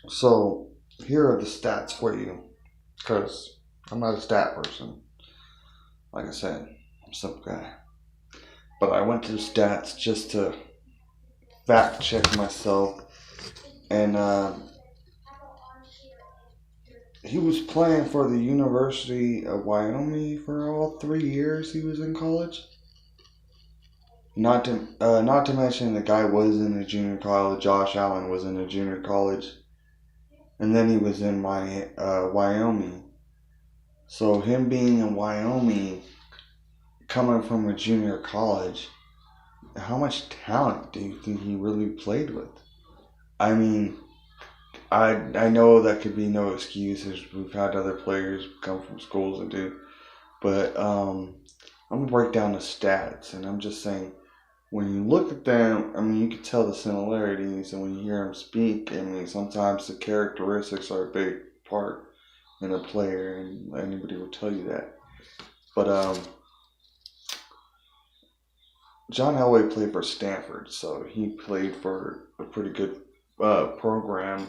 So here are the stats for you, because I'm not a stat person. Like I said, I'm a simple guy. But I went to the stats just to fact check myself, and he was playing for the University of Wyoming for all 3 years he was in college. Not to mention the guy was in a junior college. Josh Allen was in a junior college, and then he was in my Wyoming. So him being in Wyoming, coming from a junior college, how much talent do you think he really played with? I mean, I know that could be no excuse, as we've had other players come from schools and do, but I'm gonna break down the stats, and I'm just saying, when you look at them, I mean, you can tell the similarities, and when you hear them speak, I mean, sometimes the characteristics are a big part in a player, and anybody will tell you that. But John Elway played for Stanford, so he played for a pretty good program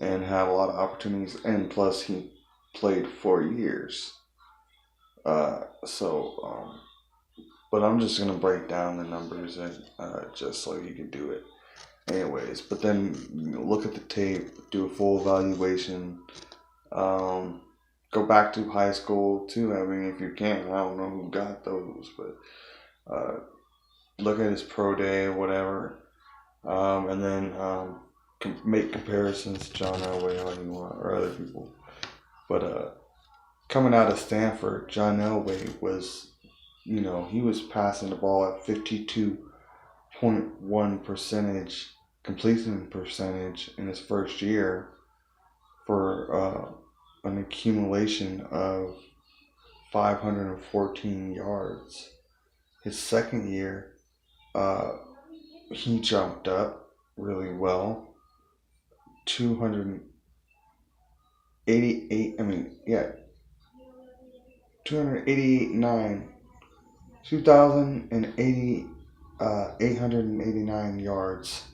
and had a lot of opportunities, and plus he played 4 years. So, but I'm just gonna break down the numbers and just so you can do it, anyways. But then look at the tape, do a full evaluation. Go back to high school too. I mean, if you can, I don't know who got those, but look at his pro day or whatever, and then make comparisons to John Elway all you want or other people. But coming out of Stanford, John Elway was, he was passing the ball at 52.1% completion percentage in his first year for an accumulation of 514 yards. His second year, he jumped up really well, 288. I mean, yeah, 289, 2,080, 889 yards.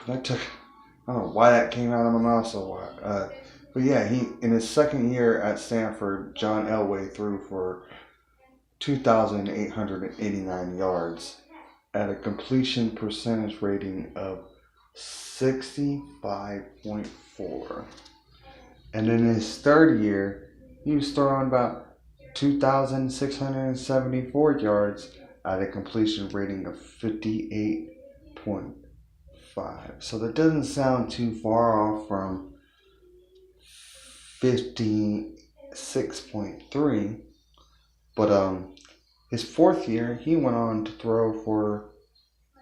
That took, I don't know why that came out of my mouth so why. But yeah, he in his second year at Stanford, John Elway threw for 2,889 yards at a completion percentage rating of 65.4. And in his third year, he was throwing about 2,674 yards at a completion rating of 58.5. So that doesn't sound too far off from 56.3. But his fourth year, he went on to throw for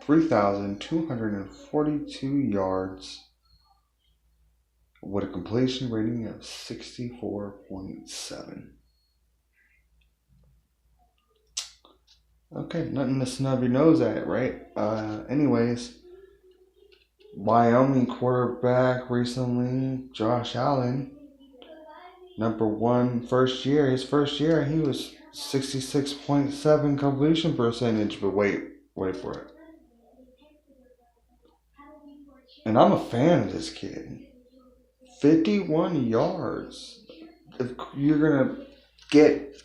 3,242 yards with a completion rating of 64.7. Okay, nothing to snub your nose at, right? Anyways, Wyoming quarterback recently, Josh Allen, number one his first year, he was 66.7 completion percentage, but wait for it. And I'm a fan of this kid. 51 yards. If you're gonna get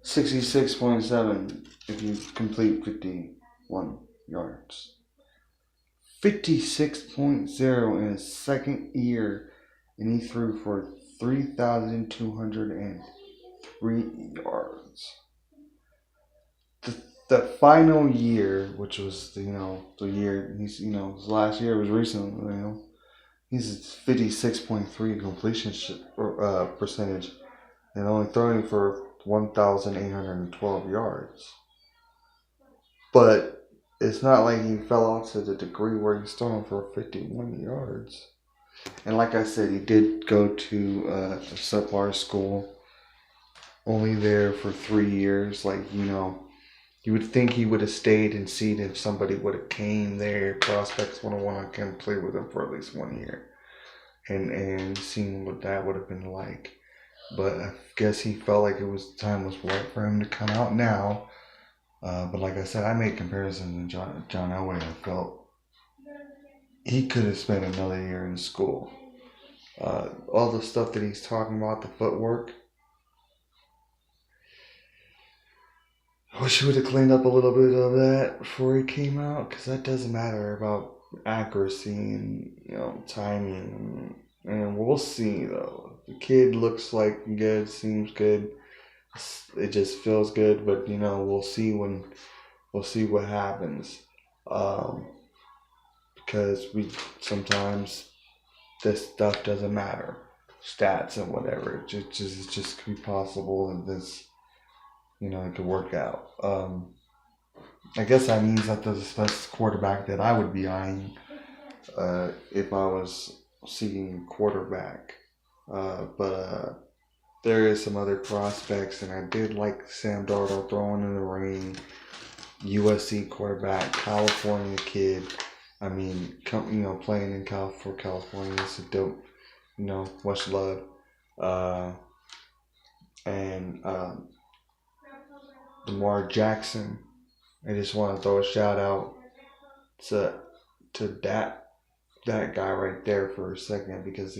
66.7 if you complete 51 yards. 56.0 in his second year, and he threw for 3,203 yards. The final year, which was the year his last year was recent. He's at 56.3 completion percentage and only throwing for 1,812 yards. But it's not like he fell off to the degree where he's throwing for 51 yards. And like I said, he did go to a subpar school, only there for 3 years. You would think he would have stayed and seen if somebody would have came there, prospects would have want to come play with him for at least 1 year, and seen what that would have been like. But I guess he felt like time was right for him to come out now. But like I said, I made comparisons to John Elway. I felt he could have spent another year in school. All the stuff that he's talking about, the footwork, I wish he would have cleaned up a little bit of that before he came out, because that doesn't matter about accuracy and timing. And we'll see though. The kid looks like good, seems good. It just feels good, but we'll see we'll see what happens. Um, because we sometimes this stuff doesn't matter, stats and whatever. It just could be possible that this it could work out. I guess that means that the best quarterback that I would be eyeing if I was seeking a quarterback. But there is some other prospects, and I did like Sam Darnold throwing in the ring. USC quarterback, California kid. I mean, playing in for California is a dope. Much love. And Lamar Jackson. I just want to throw a shout out to that guy right there for a second, because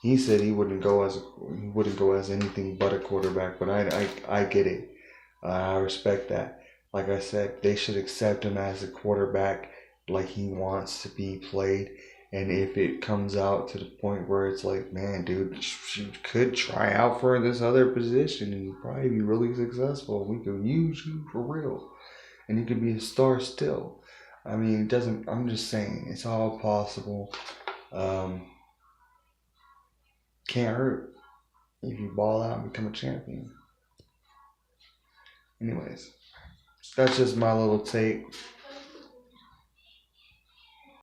he said he wouldn't go as anything but a quarterback, but I get it. I respect that. Like I said, they should accept him as a quarterback like he wants to be played. And if it comes out to the point where it's like, man, dude, you could try out for this other position and you'd probably be really successful. We could use you for real. And you could be a star still. I mean, it doesn't, I'm just saying, it's all possible. Can't hurt if you ball out and become a champion. Anyways, that's just my little take.